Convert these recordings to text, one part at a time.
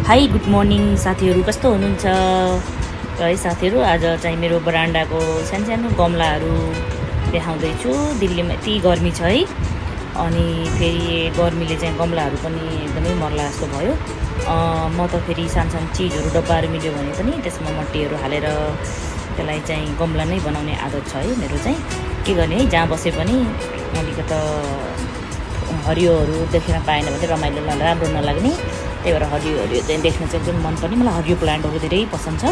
High good morning साथीहरू, कस्तो हुनुहुन्छ र है साथीहरू। आज चाहिँ मेरो बरान्डाको सानो गमलाहरू देखाउँदैछु। दिल्लीमा यति गर्मी छ है, अनि फेरि गर्मीले चाहिँ गमलाहरू पनि एकदमै मर्ला जस्तो भयो। म त फेरि सानो चिजहरू डब्बाहरू मिल्यो भने पनि त्यसमा मट्टीहरू हालेर त्यसलाई चाहिँ गमला नै बनाउने आदत छ है मेरो चाहिँ। के गर्ने है, जहाँ बसे पनि अलिकता हरियोहरू देख्न पाएन भने रमाइलो राम्रो नलाग्ने। त्यही भएर हरियो चाहिँ देख्न चाहिँ एकदम मन पर्ने। मलाई हरियो प्लान्टहरू धेरै पसन्द छ,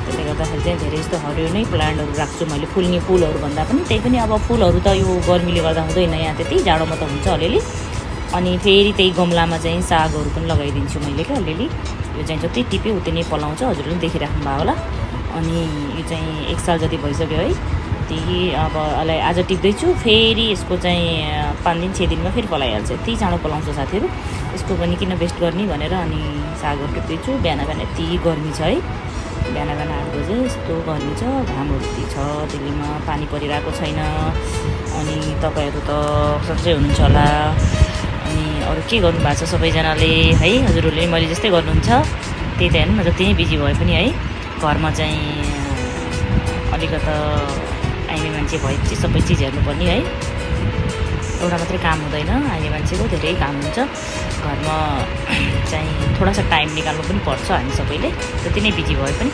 त्यसले गर्दाखेरि चाहिँ धेरै जस्तो हरियो नै प्लान्टहरू राख्छु मैले। फुल्ने फुलहरू भन्दा पनि त्यही पनि अब फुलहरू त यो गर्मीले गर्दा हुँदैन, यहाँ त्यति जाडोमा त हुन्छ अलिअलि। अनि फेरि त्यही गमलामा चाहिँ सागहरू पनि लगाइदिन्छु मैले क्या अलिअलि। यो चाहिँ जति टिप्यो उति नै पलाउँछ, हजुरले पनि देखिराख्नु भयो होला। अनि यो चाहिँ 1 साल जति भइसक्यो है। त्यही अब आज टिप्दैछु, फेरि यसको चाहिँ 5 दिन 6 दिनमा फेरि पलाइहाल्छ। यति चाँडो पलाउँछ साथीहरू, यसको पनि किन वेस्ट गर्ने भनेर अनि सागहरू टिप्दैछु। बिहान यति गर्मी छ है, बिहान 8 बजे यस्तो गर्मी छ। घामहरू यति छ, दिल्लीमा पानी परिरहेको छैन। अनि तपाईँहरू त सन्चै हुनुहुन्छ होला। अनि अरू के गर्नुभएको छ सबैजनाले है, हजुरहरूले मैले जस्तै गर्नुहुन्छ त्यही त हेर्नु न। जति नै बिजी भए पनि है, घरमा चाहिँ अलिकता आइने मान्छे भएपछि सबै चिज हेर्नुपर्ने है। एउटा मात्रै काम हुँदैन, आइने मान्छेको धेरै काम हुन्छ घरमा। चाहिँ थोडा सा टाइम निकाल्नु पनि पर्छ हामी सबैले, जति नै बिजी भए पनि।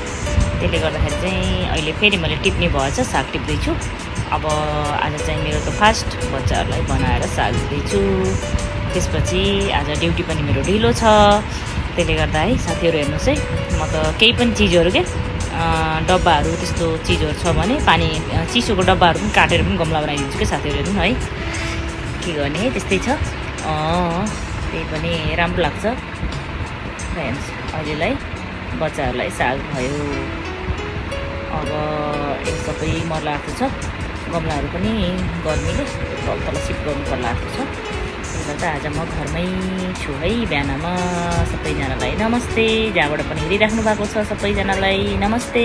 त्यसले गर्दाखेरि चाहिँ अहिले फेरि मैले टिप्ने भएछ, साग टिप्दैछु। अब आज चाहिँ मेरो त फास्ट बच्चाहरूलाई बनाएर साग दिँदैछु। त्यसपछि आज ड्युटी पनि मेरो ढिलो छ, त्यसले गर्दा है साथीहरू हेर्नुहोस् है। म त केही पनि चिजहरू के डब्बाहरू त्यस्तो चिजहरू छ भने पानी चिसोको डब्बाहरू पनि काटेर पनि गमला बनाइदिन्छु क्या साथीहरू, हेर्नु है। के गर्ने है, त्यस्तै छ। त्यही पनि राम्रो लाग्छ हेर्नुहोस्। अहिलेलाई बच्चाहरूलाई साग भयो, अब यो सबै मर्ला जस्तो छ। गमलाहरू पनि गर्मीले तल सिफ्ट गर्नु पर्ला जस्तो छ। त्यसले गर्दा आज म घरमै छु है। बिहानमा सबैजनालाई नमस्ते, जहाँबाट पनि हेरिराख्नु भएको छ सबैजनालाई नमस्ते।